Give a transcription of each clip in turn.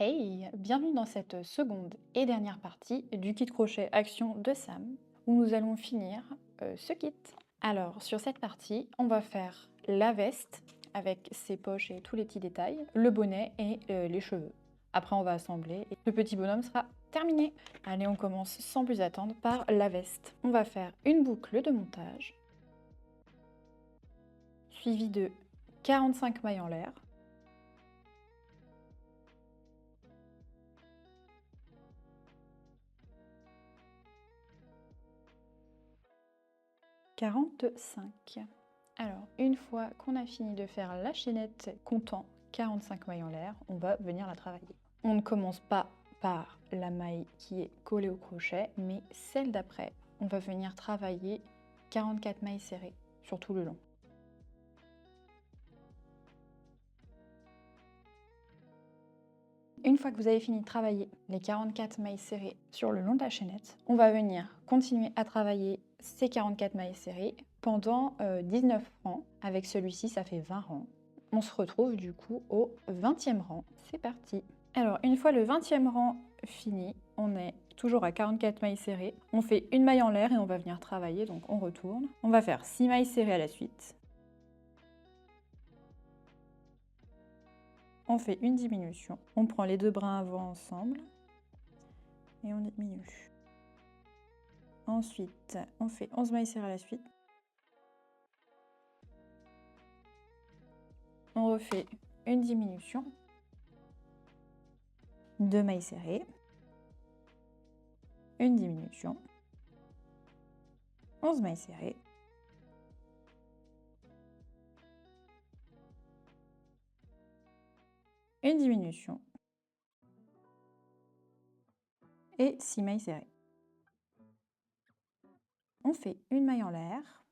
Hey, bienvenue dans cette seconde et dernière partie du kit crochet action de Sam, où nous allons finir ce kit. Alors, sur cette partie, on va faire la veste avec ses poches et tous les petits détails, le bonnet et les cheveux. Après, on va assembler et le petit bonhomme sera terminé. Allez, on commence sans plus attendre par la veste. On va faire une boucle de montage, suivie de 45 mailles en l'air. « 45. Alors, une fois qu'on a fini de faire la chaînette comptant 45 mailles en l'air, on va venir la travailler. On ne commence pas par la maille qui est collée au crochet, mais celle d'après. On va venir travailler 44 mailles serrées sur tout le long. Une fois que vous avez fini de travailler les 44 mailles serrées sur le long de la chaînette, on va venir continuer à travailler ces 44 mailles serrées pendant 19 rangs. Avec celui-ci, ça fait 20 rangs. On se retrouve du coup au 20e rang. C'est parti. Alors, une fois le 20e rang fini, on est toujours à 44 mailles serrées. On fait une maille en l'air et on va venir travailler, donc on retourne. On va faire 6 mailles serrées à la suite. On fait une diminution. On prend les deux brins avant ensemble et on diminue. Ensuite, on fait 11 mailles serrées à la suite. On refait une diminution. 2 mailles serrées. Une diminution. 11 mailles serrées. Une diminution. Et 6 mailles serrées. On fait une maille en l'air.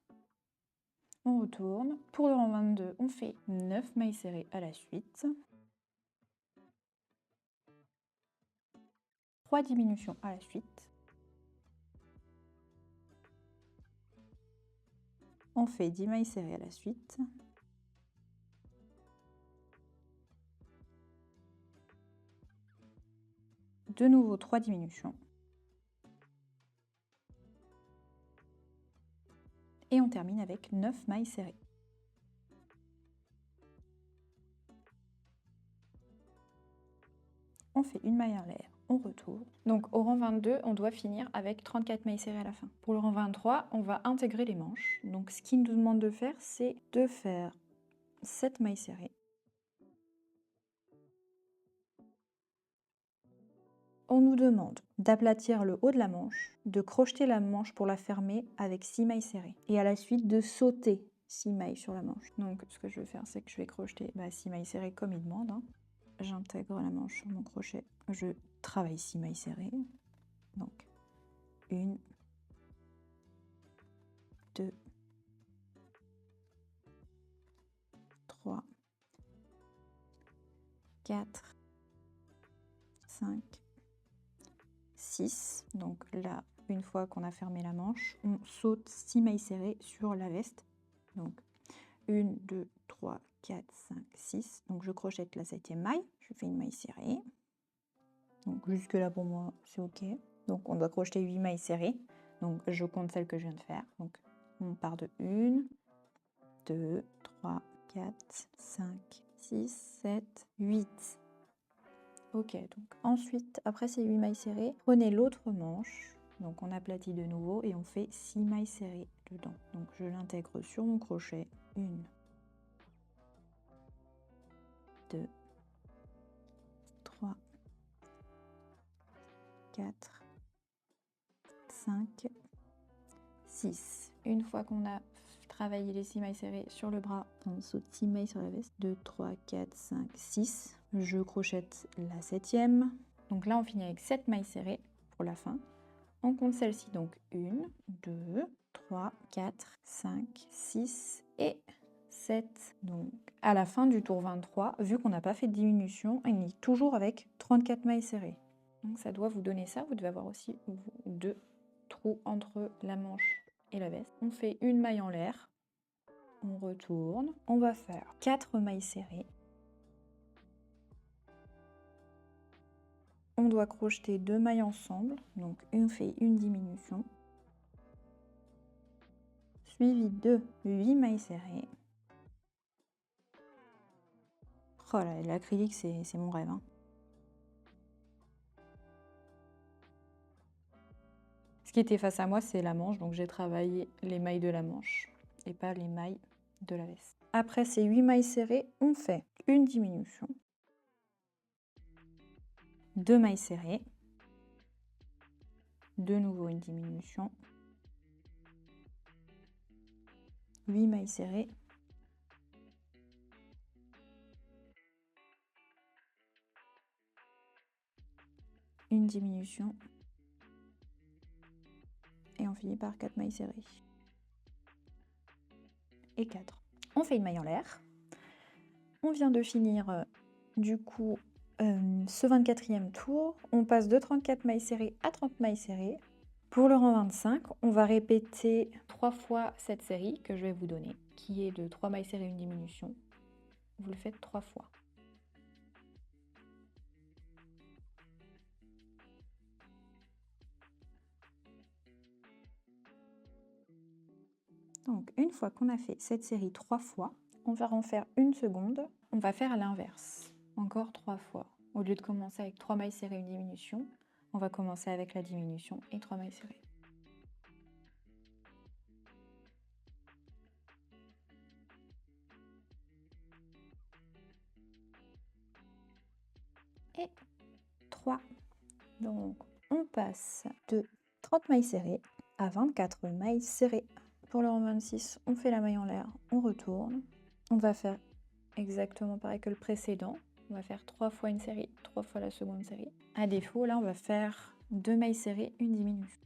On retourne. Pour le rang 22, on fait 9 mailles serrées à la suite. 3 diminutions à la suite. On fait 10 mailles serrées à la suite. De nouveau 3 diminutions. Et on termine avec 9 mailles serrées. On fait une maille en l'air, on retourne. Donc au rang 22, on doit finir avec 34 mailles serrées à la fin. Pour le rang 23, on va intégrer les manches. Donc ce qu'il nous demande de faire, c'est de faire 7 mailles serrées. On nous demande d'aplatir le haut de la manche, de crocheter la manche pour la fermer avec 6 mailles serrées. Et à la suite, de sauter 6 mailles sur la manche. Donc ce que je vais faire, c'est que je vais crocheter 6 mailles serrées comme il demande. J'intègre la manche sur mon crochet. Je travaille 6 mailles serrées. Donc 1, 2, 3, 4, 5, 6. Donc là, une fois qu'on a fermé la manche, on saute 6 mailles serrées sur la veste. Donc 1, 2, 3, 4, 5, 6. Donc je crochette la 7e maille. Je fais une maille serrée. Donc jusque là pour moi, c'est OK. Donc on doit crocheter 8 mailles serrées. Donc je compte celle que je viens de faire. Donc on part de 1, 2, 3, 4, 5, 6, 7, 8. Ok, donc ensuite, après ces 8 mailles serrées, prenez l'autre manche. Donc on aplatit de nouveau et on fait 6 mailles serrées dedans. Donc je l'intègre sur mon crochet. 1, 2, 3, 4, 5, 6. Une fois qu'on a travaillé les 6 mailles serrées sur le bras, on saute 6 mailles sur la veste. 2, 3, 4, 5, 6. Je crochette la 7e. Donc là, on finit avec 7 mailles serrées pour la fin. On compte celle-ci, donc 1, 2, 3, 4, 5, 6 et 7. Donc à la fin du tour 23, vu qu'on n'a pas fait de diminution, on est toujours avec 34 mailles serrées. Donc ça doit vous donner ça. Vous devez avoir aussi 2 trous entre la manche et la veste. On fait une maille en l'air. On retourne. On va faire 4 mailles serrées. on doit crocheter 2 mailles ensemble, donc on fait une diminution, suivi de 8 mailles serrées. Oh là, l'acrylique, c'est mon rêve, hein. Ce qui était face à moi, c'est la manche, donc j'ai travaillé les mailles de la manche et pas les mailles de la veste. Après ces 8 mailles serrées, on fait une diminution, 2 mailles serrées, de nouveau une diminution, 8 mailles serrées, une diminution, et on finit par 4 mailles serrées. Et 4. On fait une maille en l'air. On vient de finir du coup ce 24e tour. On passe de 34 mailles serrées à 30 mailles serrées. Pour le rang 25, on va répéter 3 fois cette série que je vais vous donner, qui est de 3 mailles serrées, une diminution. Vous le faites 3 fois. Donc, une fois qu'on a fait cette série 3 fois, on va en faire une seconde. On va faire à l'inverse, encore 3 fois. Au lieu de commencer avec 3 mailles serrées, une diminution, on va commencer avec la diminution et 3 mailles serrées. Et 3. Donc, on passe de 30 mailles serrées à 24 mailles serrées. Pour le rang 26, on fait la maille en l'air, on retourne. On va faire exactement pareil que le précédent. On va faire 3 fois une série, 3 fois la seconde série. À défaut, là, on va faire 2 mailles serrées, une diminution.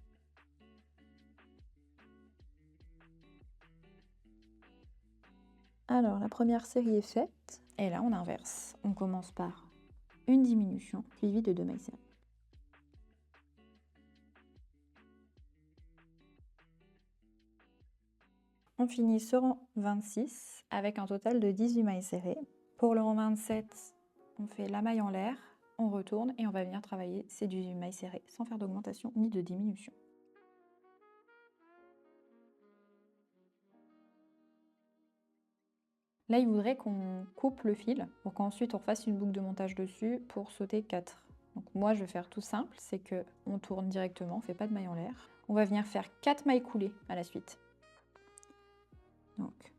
Alors, la première série est faite. Et là, on inverse. On commence par une diminution, suivie de 2 mailles serrées. On finit ce rang 26 avec un total de 18 mailles serrées. Pour le rang 27, on fait la maille en l'air, on retourne et on va venir travailler ces 18 mailles serrées sans faire d'augmentation ni de diminution. Là, il voudrait qu'on coupe le fil pour qu'ensuite on fasse une boucle de montage dessus pour sauter 4. Donc moi, je vais faire tout simple, c'est que on tourne directement, on ne fait pas de maille en l'air. On va venir faire 4 mailles coulées à la suite. Donc,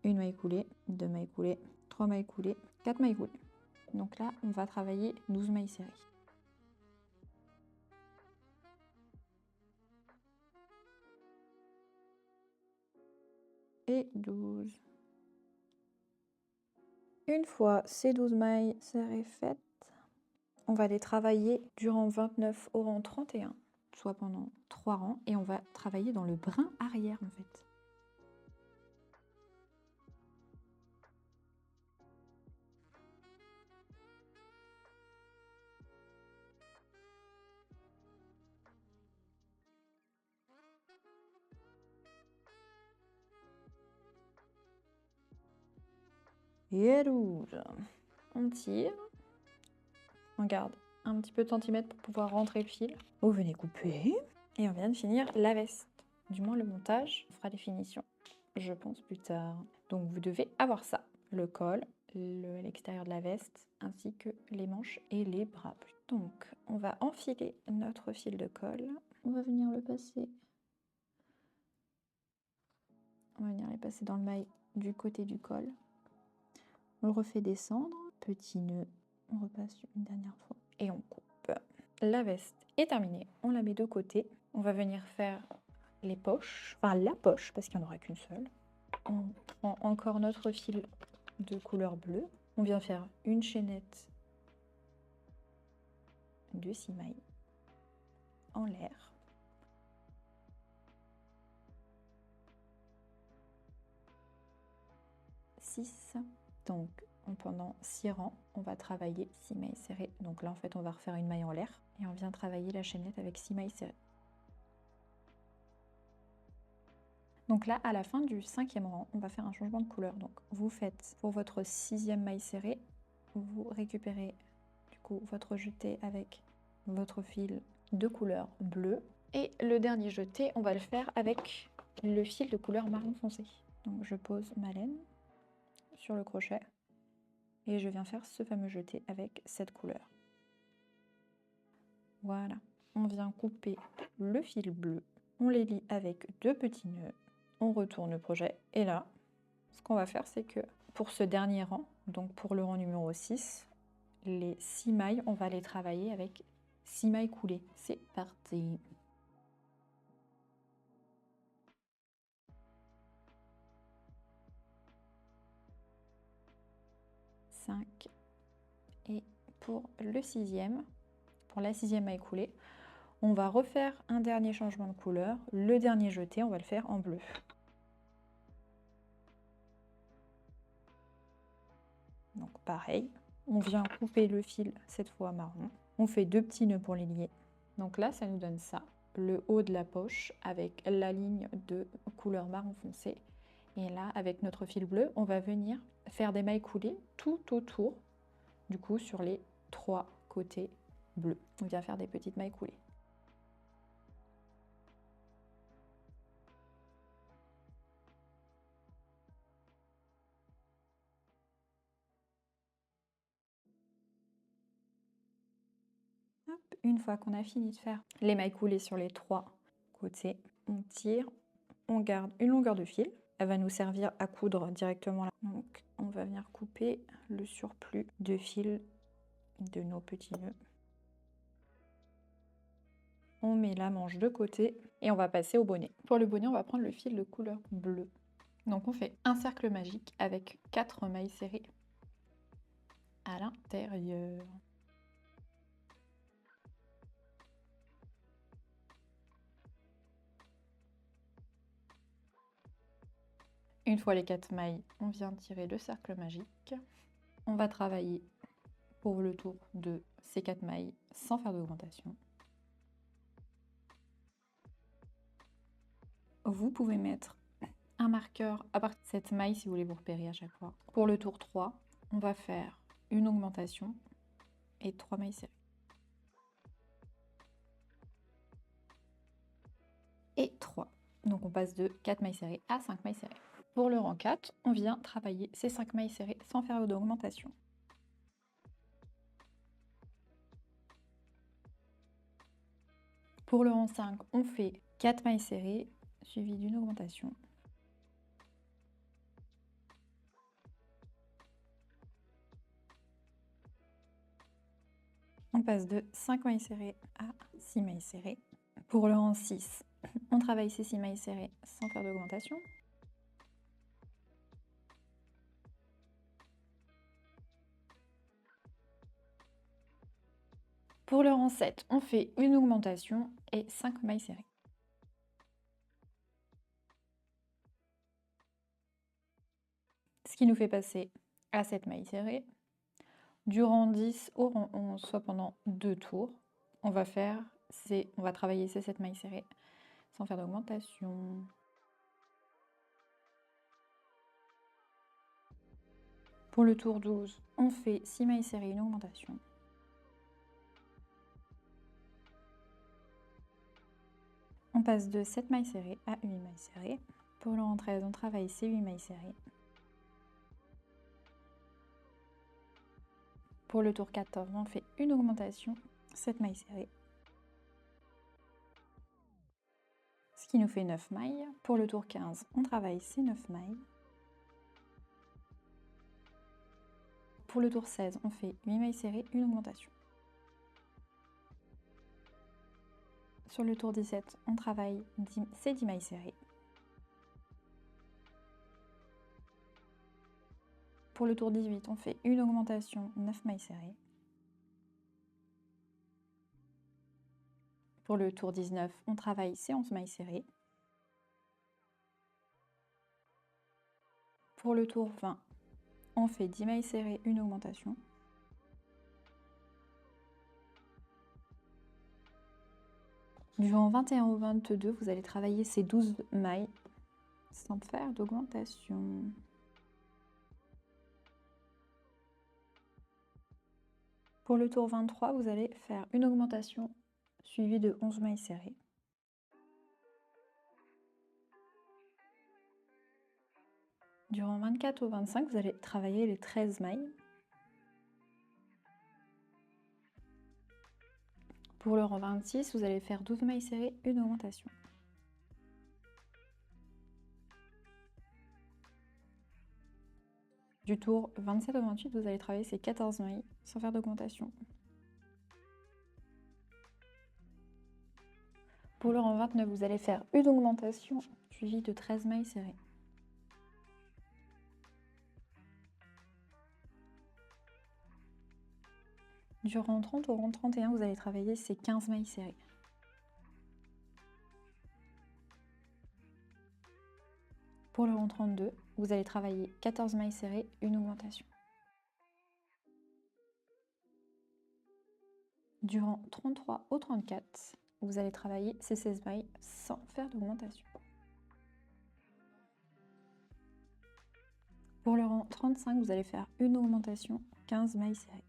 une maille coulée, 2 mailles coulées, 3 mailles coulées, 4 mailles coulées. Donc là, on va travailler 12 mailles serrées. Et 12. Une fois ces 12 mailles serrées faites, on va les travailler du rang 29 au rang 31, soit pendant 3 rangs, et on va travailler dans le brin arrière en fait. Et 12. On tire, on garde un petit peu de centimètres pour pouvoir rentrer le fil. Vous venez couper et on vient de finir la veste. Du moins le montage, on fera les finitions, je pense plus tard. Donc vous devez avoir ça, le col, l'extérieur de la veste, ainsi que les manches et les bras. Donc on va enfiler notre fil de colle, on va venir le passer. On va venir les passer dans le maille du côté du col. On le refait descendre, petit nœud, on repasse une dernière fois et on coupe. La veste est terminée, on la met de côté. On va venir faire les poches, enfin la poche parce qu'il n'y en aura qu'une seule. On prend encore notre fil de couleur bleue. On vient faire une chaînette de 6 mailles en l'air. Donc pendant 6 rangs, on va travailler 6 mailles serrées. Donc là en fait on va refaire une maille en l'air et on vient travailler la chaînette avec 6 mailles serrées. Donc là, à la fin du 5e rang, on va faire un changement de couleur. Donc vous faites pour votre 6e maille serrée, vous récupérez du coup votre jeté avec votre fil de couleur bleue. Et le dernier jeté, on va le faire avec le fil de couleur marron foncé. Donc je pose ma laine sur le crochet et je viens faire ce fameux jeté avec cette couleur. Voilà, on vient couper le fil bleu, on les lie avec 2 petits nœuds, on retourne le projet et là, ce qu'on va faire, c'est que pour ce dernier rang, donc pour le rang numéro 6, les 6 mailles, on va les travailler avec 6 mailles coulées. C'est parti! Et pour le 6e, pour la 6e maille coulée, on va refaire un dernier changement de couleur. Le dernier jeté, on va le faire en bleu. Donc pareil, on vient couper le fil, cette fois marron. On fait 2 petits nœuds pour les lier. Donc là, ça nous donne ça, le haut de la poche avec la ligne de couleur marron foncé. Et là, avec notre fil bleu, on va venir faire des mailles coulées tout autour, du coup, sur les 3 côtés bleus. On vient faire des petites mailles coulées. Hop, une fois qu'on a fini de faire les mailles coulées sur les 3 côtés, on tire, on garde une longueur de fil. Elle va nous servir à coudre directement là. Donc on va venir couper le surplus de fil de nos petits nœuds. On met la manche de côté et on va passer au bonnet. Pour le bonnet, on va prendre le fil de couleur bleue. Donc on fait un cercle magique avec 4 mailles serrées à l'intérieur. Une fois les 4 mailles, on vient tirer le cercle magique. On va travailler pour le tour de ces 4 mailles sans faire d'augmentation. Vous pouvez mettre un marqueur à partir de cette maille si vous voulez vous repérer à chaque fois. Pour le tour 3, on va faire une augmentation et 3 mailles serrées. Et 3. Donc on passe de 4 mailles serrées à 5 mailles serrées. Pour le rang 4, on vient travailler ces 5 mailles serrées sans faire d'augmentation. Pour le rang 5, on fait 4 mailles serrées suivies d'une augmentation. On passe de 5 mailles serrées à 6 mailles serrées. Pour le rang 6, on travaille ces 6 mailles serrées sans faire d'augmentation. Pour le rang 7, on fait une augmentation et 5 mailles serrées. Ce qui nous fait passer à 7 mailles serrées. Du rang 10 au rang 11, soit pendant 2 tours, on va travailler ces 7 mailles serrées sans faire d'augmentation. Pour le tour 12, on fait 6 mailles serrées, une augmentation. On passe de 7 mailles serrées à 8 mailles serrées. Pour le rang 13, on travaille ces 8 mailles serrées. Pour le tour 14, on fait une augmentation, 7 mailles serrées. Ce qui nous fait 9 mailles. Pour le tour 15, on travaille ces 9 mailles. Pour le tour 16, on fait 8 mailles serrées, une augmentation. Sur le tour 17, on travaille ces 10 mailles serrées. Pour le tour 18, on fait une augmentation, 9 mailles serrées. Pour le tour 19, on travaille ces 11 mailles serrées. Pour le tour 20, on fait 10 mailles serrées, une augmentation. Du rang 21 au 22, vous allez travailler ces 12 mailles sans faire d'augmentation. Pour le tour 23, vous allez faire une augmentation suivie de 11 mailles serrées. Durant 24 au 25, vous allez travailler les 13 mailles. Pour le rang 26, vous allez faire 12 mailles serrées, une augmentation. Du tour 27 au 28, vous allez travailler ces 14 mailles sans faire d'augmentation. Pour le rang 29, vous allez faire une augmentation suivie de 13 mailles serrées. Du rang 30 au rang 31, vous allez travailler ces 15 mailles serrées. Pour le rang 32, vous allez travailler 14 mailles serrées, une augmentation. Du rang 33 au 34, vous allez travailler ces 16 mailles sans faire d'augmentation. Pour le rang 35, vous allez faire une augmentation, 15 mailles serrées.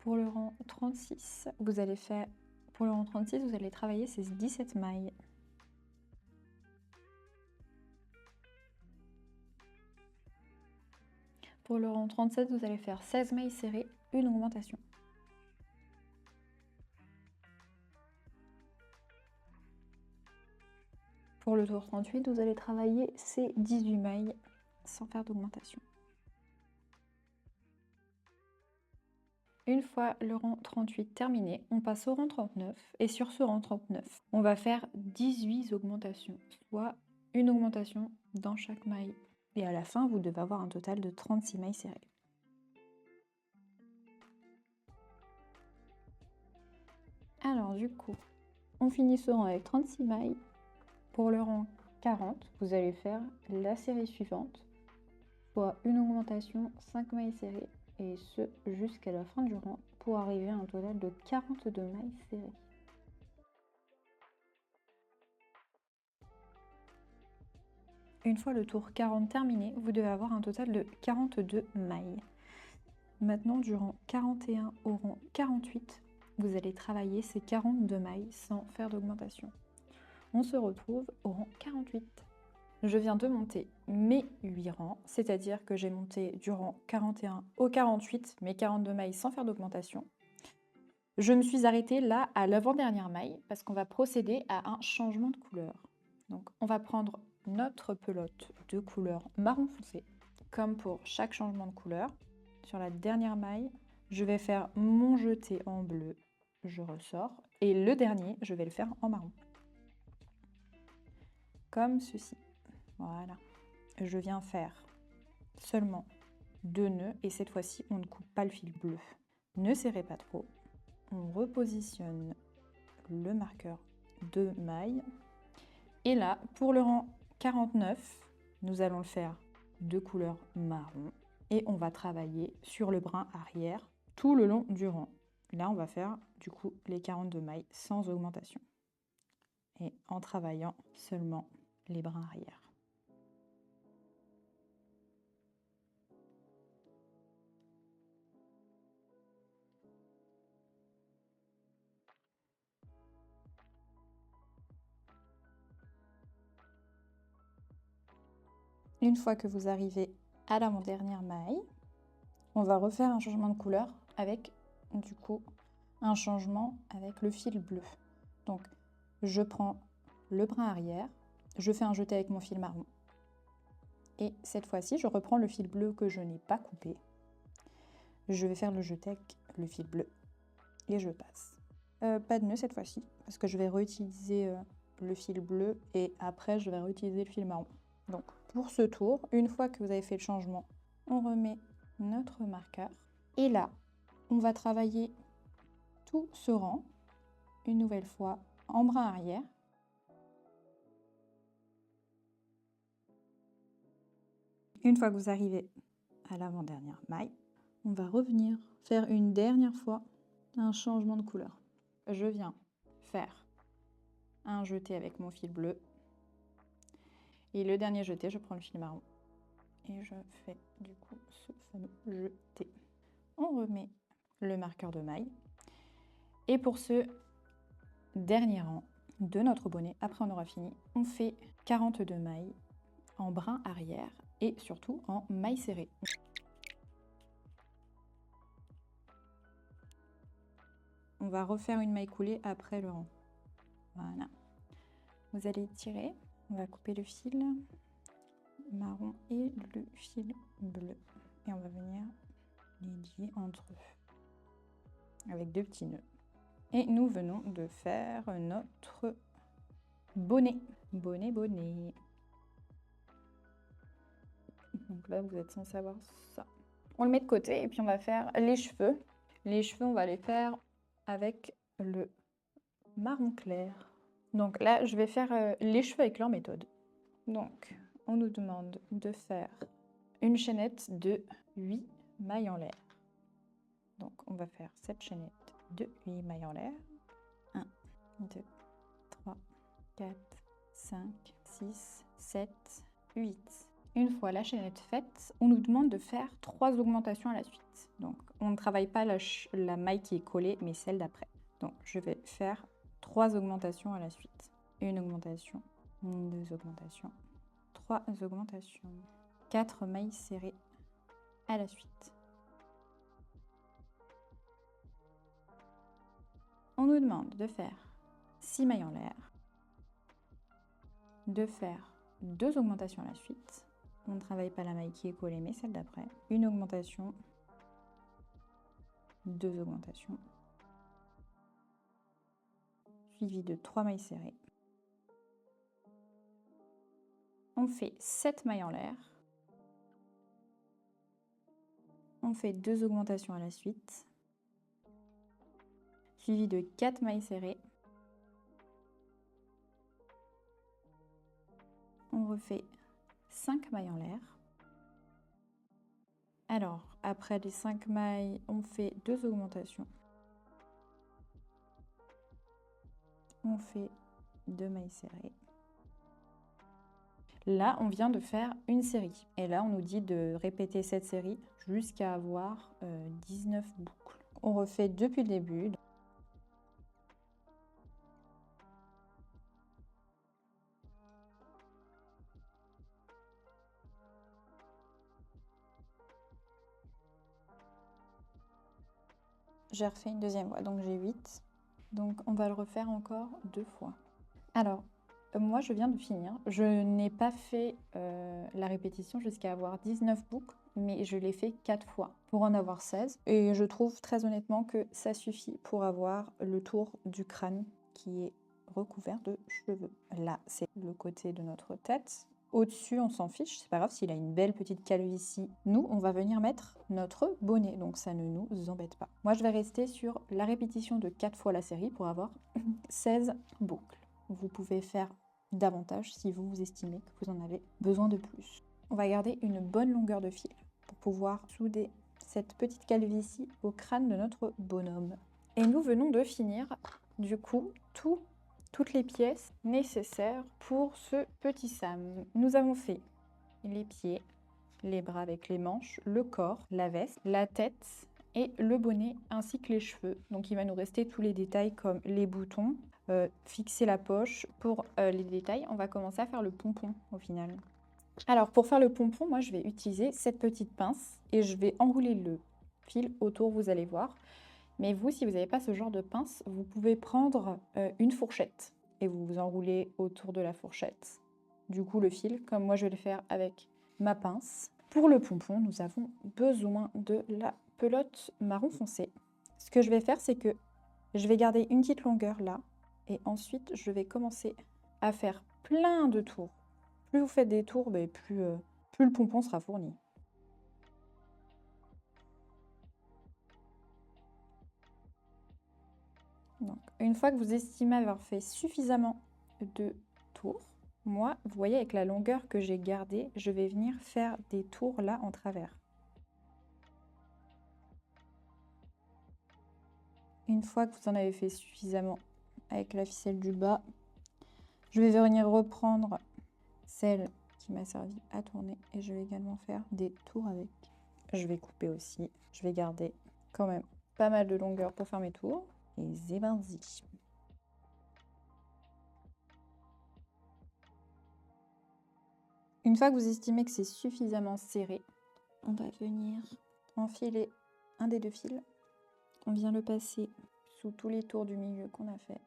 Pour le rang 36, vous allez travailler ces 17 mailles. Pour le rang 37, vous allez faire 16 mailles serrées, une augmentation. Pour le tour 38, vous allez travailler ces 18 mailles sans faire d'augmentation. Une fois le rang 38 terminé, on passe au rang 39 et sur ce rang 39, on va faire 18 augmentations, soit une augmentation dans chaque maille. Et à la fin, vous devez avoir un total de 36 mailles serrées. Alors du coup, on finit ce rang avec 36 mailles. Pour le rang 40, vous allez faire la série suivante, soit une augmentation, 5 mailles serrées, et ce jusqu'à la fin du rang pour arriver à un total de 42 mailles serrées. Une fois le tour 40 terminé, vous devez avoir un total de 42 mailles. Maintenant, du rang 41 au rang 48, vous allez travailler ces 42 mailles sans faire d'augmentation. On se retrouve au rang 48. Je viens de monter mes 8 rangs, c'est-à-dire que j'ai monté du rang 41 au 48, mes 42 mailles sans faire d'augmentation. Je me suis arrêtée là à l'avant-dernière maille parce qu'on va procéder à un changement de couleur. Donc on va prendre notre pelote de couleur marron foncé, comme pour chaque changement de couleur. Sur la dernière maille, je vais faire mon jeté en bleu, je ressors, et le dernier, je vais le faire en marron. Comme ceci. Voilà. Je viens faire seulement 2 nœuds et cette fois-ci, on ne coupe pas le fil bleu. Ne serrez pas trop. On repositionne le marqueur de maille. Et là, pour le rang 49, nous allons le faire de couleur marron et on va travailler sur le brin arrière tout le long du rang. Là, on va faire du coup les 42 mailles sans augmentation et en travaillant seulement les brins arrière. Une fois que vous arrivez à l'avant-dernière maille, on va refaire un changement de couleur avec du coup un changement avec le fil bleu. Donc je prends le brin arrière, je fais un jeté avec mon fil marron et cette fois-ci je reprends le fil bleu que je n'ai pas coupé. Je vais faire le jeté avec le fil bleu et je passe. Pas de nœud cette fois-ci parce que je vais réutiliser le fil bleu et après je vais réutiliser le fil marron. Donc pour ce tour, une fois que vous avez fait le changement, on remet notre marqueur et là on va travailler tout ce rang une nouvelle fois en brin arrière. Une fois que vous arrivez à l'avant-dernière maille, on va revenir faire une dernière fois un changement de couleur. Je viens faire un jeté avec mon fil bleu. Et le dernier jeté, je prends le fil marron. Et je fais du coup ce fameux jeté. On remet le marqueur de maille. Et pour ce dernier rang de notre bonnet, après on aura fini, on fait 42 mailles en brin arrière et surtout en maille serrée. On va refaire une maille coulée après le rang. Voilà. Vous allez tirer, on va couper le fil marron et le fil bleu. Et on va venir les lier entre eux avec 2 petits nœuds. Et nous venons de faire notre bonnet. Bonnet. Donc là, vous êtes censé avoir ça. On le met de côté et puis on va faire les cheveux. Les cheveux, on va les faire avec le marron clair. Donc là, je vais faire les cheveux avec leur méthode. Donc, on nous demande de faire une chaînette de 8 mailles en l'air. Donc, on va faire cette chaînette de 8 mailles en l'air. 1, 2, 3, 4, 5, 6, 7, 8. Une fois la chaînette faite, on nous demande de faire 3 augmentations à la suite. Donc, on ne travaille pas la maille qui est collée, mais celle d'après. Donc, je vais faire 3 augmentations à la suite. Une augmentation, 2 augmentations, 3 augmentations, 4 mailles serrées à la suite. On nous demande de faire 6 mailles en l'air, de faire 2 augmentations à la suite. On ne travaille pas la maille qui est collée, mais celle d'après. Une augmentation, 2 augmentations, suivi de 3 mailles serrées. On fait 7 mailles en l'air. On fait 2 augmentations à la suite, suivi de 4 mailles serrées. On refait 5 mailles en l'air. Alors, après les 5 mailles, on fait 2 augmentations. On fait 2 mailles serrées. Là, on vient de faire une série. Et là, on nous dit de répéter cette série jusqu'à avoir 19 boucles. On refait depuis le début. J'ai refait une deuxième fois, donc j'ai 8. Donc on va le refaire encore 2 fois. Alors, moi je viens de finir. Je n'ai pas fait la répétition jusqu'à avoir 19 boucles, mais je l'ai fait 4 fois pour en avoir 16. Et je trouve très honnêtement que ça suffit pour avoir le tour du crâne qui est recouvert de cheveux. Là, c'est le côté de notre tête. Au-dessus, on s'en fiche, c'est pas grave s'il a une belle petite calvitie. Nous, on va venir mettre notre bonnet, donc ça ne nous embête pas. Moi, je vais rester sur la répétition de 4 fois la série pour avoir 16 boucles. Vous pouvez faire davantage si vous estimez que vous en avez besoin de plus. On va garder une bonne longueur de fil pour pouvoir souder cette petite calvitie au crâne de notre bonhomme. Et nous venons de finir, du coup, toutes les pièces nécessaires pour ce petit Sam. Nous avons fait les pieds, les bras avec les manches, le corps, la veste, la tête et le bonnet ainsi que les cheveux. Donc il va nous rester tous les détails comme les boutons, fixer la poche. Pour les détails, on va commencer à faire le pompon au final. Alors pour faire le pompon, moi je vais utiliser cette petite pince et je vais enrouler le fil autour, vous allez voir. Mais vous, si vous n'avez pas ce genre de pince, vous pouvez prendre une fourchette et vous vous enroulez autour de la fourchette. Du coup, le fil, comme moi je vais le faire avec ma pince. Pour le pompon, nous avons besoin de la pelote marron foncé. Ce que je vais faire, c'est que je vais garder une petite longueur là et ensuite je vais commencer à faire plein de tours. Plus vous faites des tours, plus le pompon sera fourni. Donc, une fois que vous estimez avoir fait suffisamment de tours, moi, vous voyez, avec la longueur que j'ai gardée, je vais venir faire des tours là en travers. Une fois que vous en avez fait suffisamment avec la ficelle du bas, Je vais venir reprendre celle qui m'a servi à tourner et je vais également faire des tours avec. Je vais couper aussi. Je vais garder quand même pas mal de longueur pour faire mes tours. Et c'est parti. Une fois que vous estimez que c'est suffisamment serré, on va venir enfiler un des 2 fils. On vient le passer sous tous les tours du milieu qu'on a fait.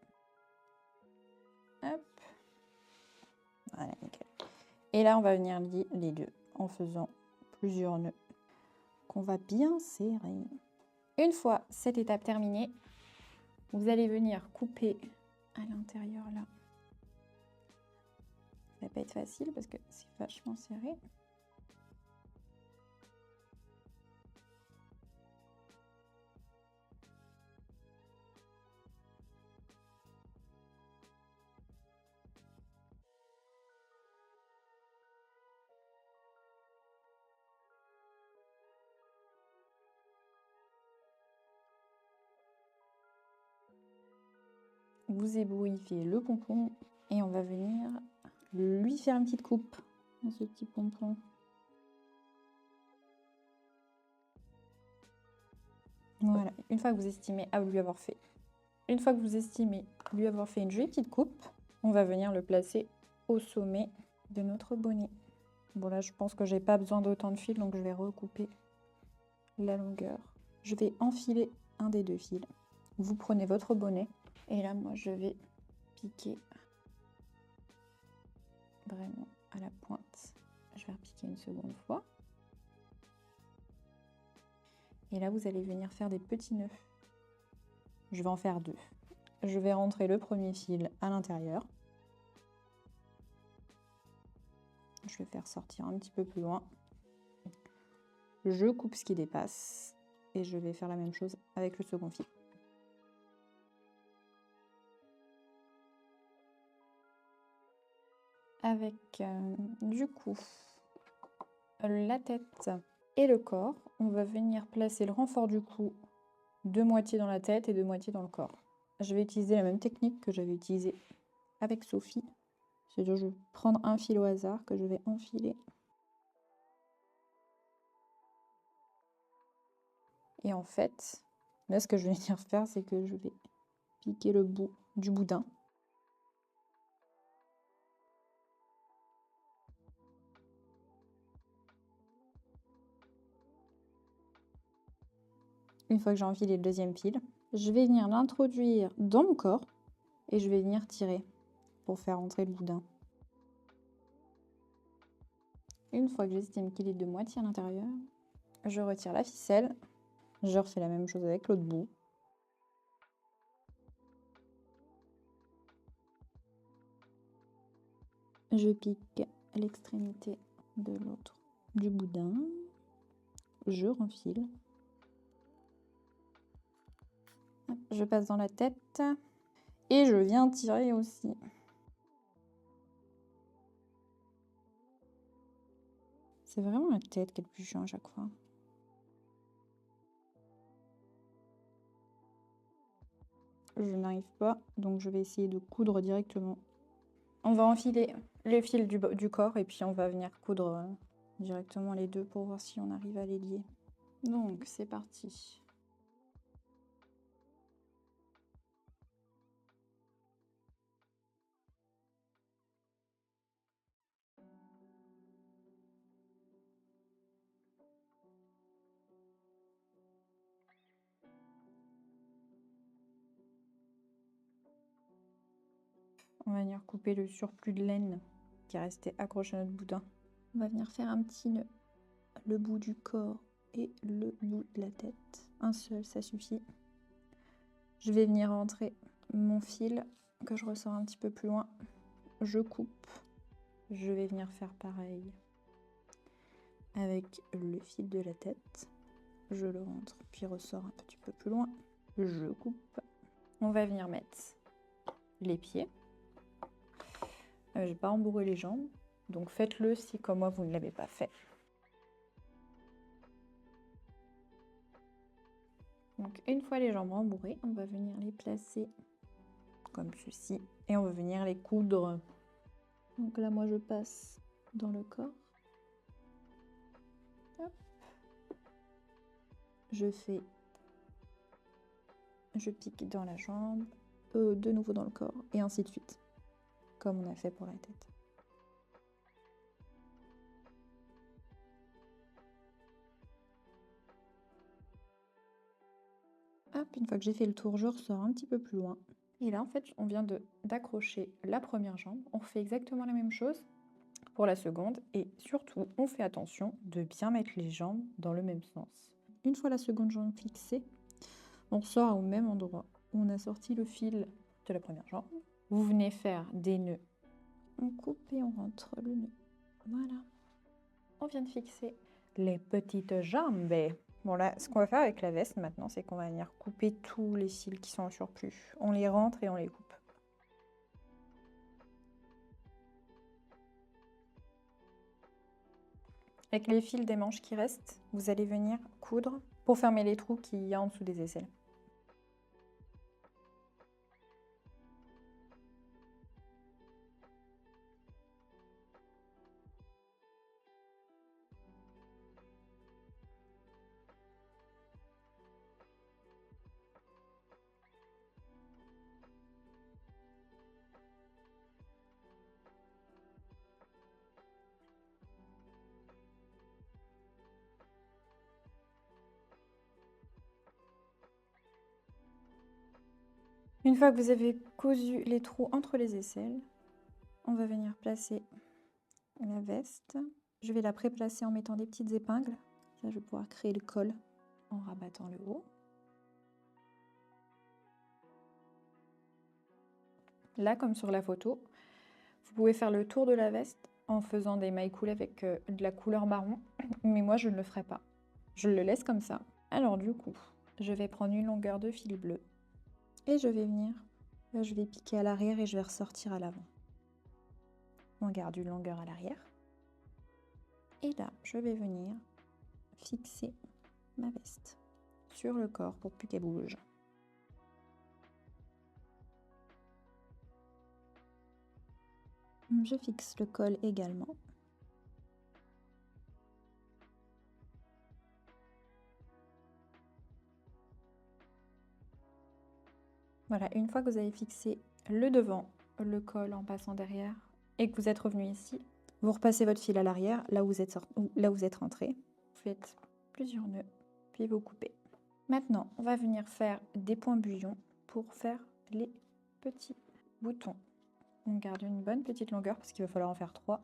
Hop. Voilà, nickel. Et là, on va venir lier les deux en faisant plusieurs nœuds qu'on va bien serrer. Une fois cette étape terminée, vous allez venir couper à l'intérieur là. Ça va pas être facile parce que c'est vachement serré. Vous ébouillez le pompon et on va venir lui faire une petite coupe à ce petit pompon. Voilà, une fois que vous estimez lui avoir fait une jolie petite coupe, on va venir le placer au sommet de notre bonnet. Bon là, je pense que j'ai pas besoin d'autant de fils, donc je vais recouper la longueur. Je vais enfiler un des 2 fils. Vous prenez votre bonnet et là, moi, je vais piquer vraiment à la pointe. Je vais repiquer une seconde fois. Et là, vous allez venir faire des petits nœuds. Je vais en faire 2. Je vais rentrer le premier fil à l'intérieur. Je vais faire sortir un petit peu plus loin. Je coupe ce qui dépasse. Et je vais faire la même chose avec le second fil. Avec du coup la tête et le corps, on va venir placer le renfort du cou de moitié dans la tête et de moitié dans le corps. Je vais utiliser la même technique que j'avais utilisée avec Sophie. C'est-à-dire je vais prendre un fil au hasard que je vais enfiler. Et en fait, là ce que je vais venir faire, c'est que je vais piquer le bout du boudin. Une fois que j'ai enfilé le deuxième fil, je vais venir l'introduire dans mon corps et je vais venir tirer pour faire entrer le boudin. Une fois que j'estime qu'il est de moitié à l'intérieur, je retire la ficelle. Je refais la même chose avec l'autre bout. Je pique l'extrémité de l'autre du boudin. Je renfile. Je passe dans la tête et je viens tirer aussi. C'est vraiment la tête qui est le plus chiant à chaque fois. Je n'arrive pas, donc je vais essayer de coudre directement. On va enfiler le fil du corps et puis on va venir coudre directement les deux pour voir si on arrive à les lier. Donc c'est parti. On va venir couper le surplus de laine qui est resté accroché à notre boudin. On va venir faire un petit nœud, le bout du corps et le bout de la tête. Un seul, ça suffit. Je vais venir rentrer mon fil que je ressors un petit peu plus loin. Je coupe. Je vais venir faire pareil avec le fil de la tête. Je le rentre, puis ressors un petit peu plus loin. Je coupe. On va venir mettre les pieds. Je vais pas rembourrer les jambes, donc faites-le si comme moi vous ne l'avez pas fait. Donc une fois les jambes rembourrées, on va venir les placer comme ceci et on va venir les coudre Donc là, moi, je passe dans le corps. Hop. Je pique dans la jambe, de nouveau dans le corps, et ainsi de suite, comme on a fait pour la tête. Hop, une fois que j'ai fait le tour, je ressors un petit peu plus loin. Et là, en fait, on vient d'accrocher la première jambe. On fait exactement la même chose pour la seconde. Et surtout, on fait attention de bien mettre les jambes dans le même sens. Une fois la seconde jambe fixée, on ressort au même endroit où on a sorti le fil de la première jambe. Vous venez faire des nœuds. On coupe et on rentre le nœud. Voilà. On vient de fixer les petites jambes. Bon là, ce qu'on va faire avec la veste maintenant, c'est qu'on va venir couper tous les fils qui sont en surplus. On les rentre et on les coupe. Avec les fils des manches qui restent, vous allez venir coudre pour fermer les trous qu'il y a en dessous des aisselles. Une fois que vous avez cousu les trous entre les aisselles, on va venir placer la veste. Je vais la préplacer en mettant des petites épingles. Ça, je vais pouvoir créer le col en rabattant le haut. Là, comme sur la photo, vous pouvez faire le tour de la veste en faisant des mailles coulées avec de la couleur marron, mais moi je ne le ferai pas. Je le laisse comme ça. Alors du coup, je vais prendre une longueur de fil bleu et je vais venir, là je vais piquer à l'arrière et je vais ressortir à l'avant. On garde une longueur à l'arrière. Et là, je vais venir fixer ma veste sur le corps pour plus qu'elle bouge. Je fixe le col également. Voilà, une fois que vous avez fixé le devant, le col en passant derrière, et que vous êtes revenu ici, vous repassez votre fil à l'arrière, là où vous êtes rentré. Vous faites plusieurs nœuds, puis vous coupez. Maintenant, on va venir faire des points bouillons pour faire les petits boutons. On garde une bonne petite longueur parce qu'il va falloir en faire 3.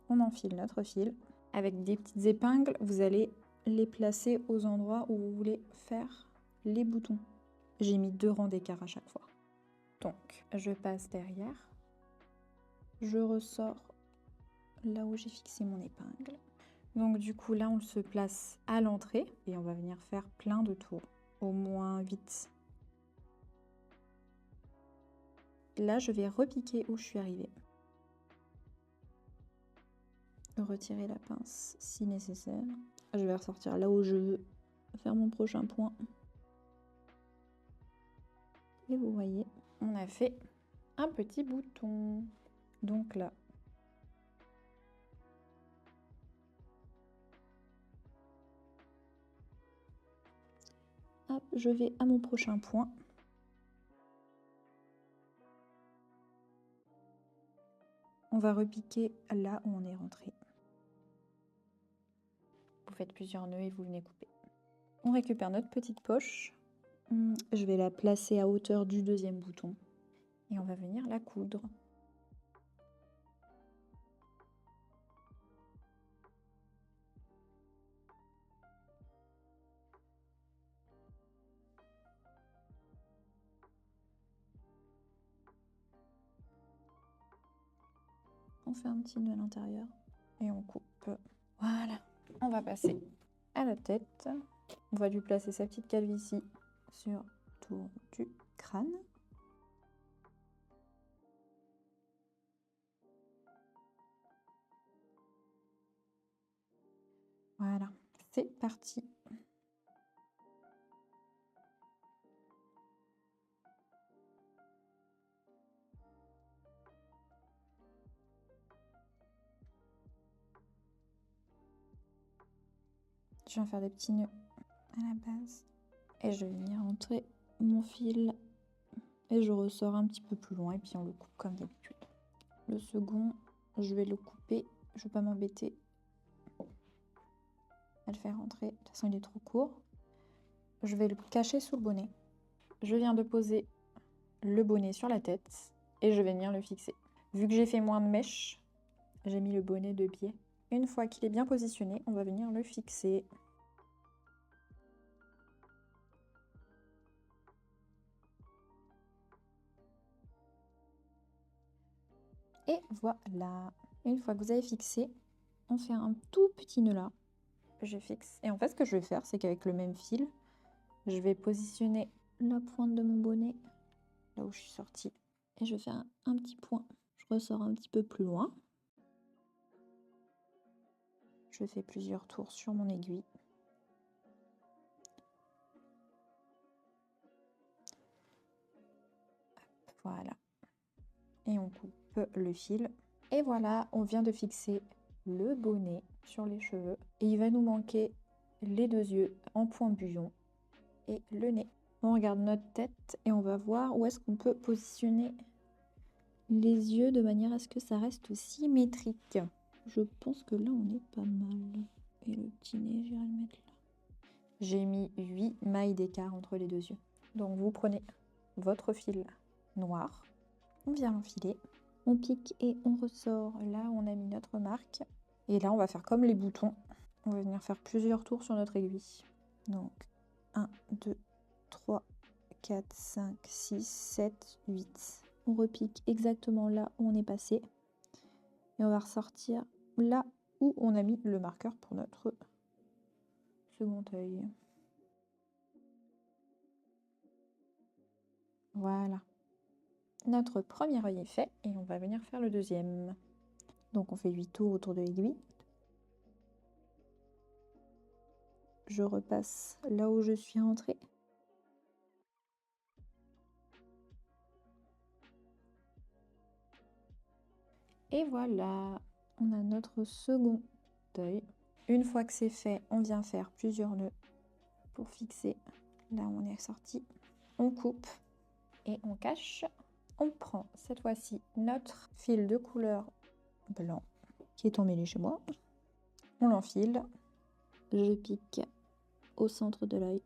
On enfile notre fil. Avec des petites épingles, vous allez les placer aux endroits où vous voulez faire les boutons. J'ai mis 2 rangs d'écart à chaque fois. Donc, je passe derrière. Je ressors là où j'ai fixé mon épingle. Donc du coup, là, on se place à l'entrée et on va venir faire plein de tours, au moins 8. Là, je vais repiquer où je suis arrivée. Retirer la pince si nécessaire. Je vais ressortir là où je veux faire mon prochain point. Et vous voyez, on a fait un petit bouton. Donc là, hop, je vais à mon prochain point. On va repiquer là où on est rentré. Vous faites plusieurs nœuds et vous venez couper. On récupère notre petite poche. Je vais la placer à hauteur du deuxième bouton. Et on va venir la coudre. On fait un petit nœud à l'intérieur et on coupe. Voilà. On va passer à la tête. On va lui placer sa petite calvitie sur le tour du crâne. Voilà, c'est parti. Je viens faire des petits nœuds à la base. Et je vais venir entrer mon fil. Et je ressors un petit peu plus loin et puis on le coupe comme d'habitude. Le second, je vais le couper. Je ne vais pas m'embêter à le faire rentrer. De toute façon, il est trop court. Je vais le cacher sous le bonnet. Je viens de poser le bonnet sur la tête et je vais venir le fixer. Vu que j'ai fait moins de mèches, j'ai mis le bonnet de biais. Une fois qu'il est bien positionné, on va venir le fixer. Et voilà. Une fois que vous avez fixé, on fait un tout petit nœud là. Je fixe. Et en fait, ce que je vais faire, c'est qu'avec le même fil, je vais positionner la pointe de mon bonnet là où je suis sortie. Et je fais un petit point. Je ressors un petit peu plus loin. Je fais plusieurs tours sur mon aiguille. Voilà. Et on coupe le fil. Et voilà, on vient de fixer le bonnet sur les cheveux. Et il va nous manquer les deux yeux en point bouillon et le nez. On regarde notre tête et on va voir où est-ce qu'on peut positionner les yeux de manière à ce que ça reste symétrique. Je pense que là, on est pas mal. Et le petit nez, j'irai le mettre là. J'ai mis 8 mailles d'écart entre les deux yeux. Donc vous prenez votre fil noir, on vient l'enfiler, on pique et on ressort là où on a mis notre marque. Et là, on va faire comme les boutons. On va venir faire plusieurs tours sur notre aiguille. Donc 1, 2, 3, 4, 5, 6, 7, 8. On repique exactement là où on est passé. Et on va ressortir là où on a mis le marqueur pour notre second œil. Voilà. Notre premier œil est fait et on va venir faire le deuxième. Donc on fait 8 tours autour de l'aiguille. Je repasse là où je suis rentrée. Et voilà, on a notre second œil. Une fois que c'est fait, on vient faire plusieurs nœuds pour fixer là où on est sorti. On coupe et on cache. On prend cette fois-ci notre fil de couleur blanc qui est emmêlé chez moi. On l'enfile. Je pique au centre de l'œil.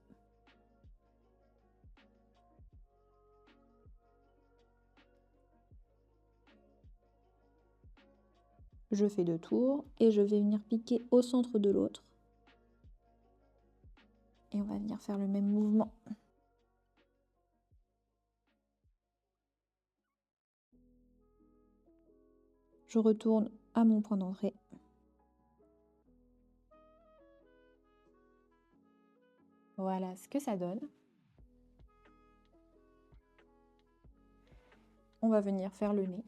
Je fais 2 tours et je vais venir piquer au centre de l'autre. Et on va venir faire le même mouvement. Je retourne à mon point d'entrée. Voilà ce que ça donne. On va venir faire le nez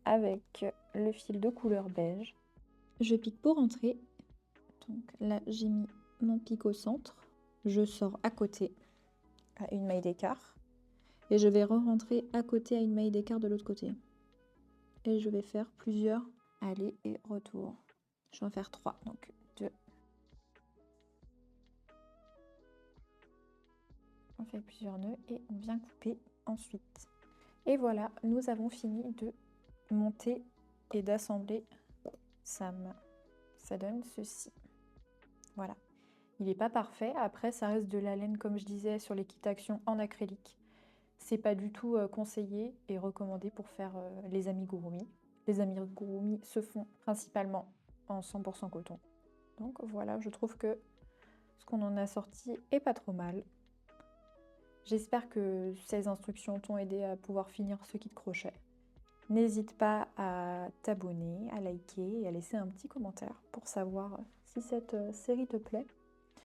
avec le fil de couleur beige. Je pique pour entrer. Donc là, j'ai mis mon pic au centre. Je sors à côté à une maille d'écart. Et je vais re-rentrer à côté à une maille d'écart de l'autre côté. Et je vais faire plusieurs allers et retours. Je vais en faire 3. Donc 2. On fait plusieurs nœuds et on vient couper ensuite. Et voilà, nous avons fini de monter et d'assembler Sam. Ça donne ceci. Voilà. Il n'est pas parfait. Après, ça reste de la laine, comme je disais, sur les kits action en acrylique. C'est pas du tout conseillé et recommandé pour faire les amigurumi. Les amigurumi se font principalement en 100% coton. Donc voilà, je trouve que ce qu'on en a sorti est pas trop mal. J'espère que ces instructions t'ont aidé à pouvoir finir ce kit crochet. N'hésite pas à t'abonner, à liker et à laisser un petit commentaire pour savoir si cette série te plaît.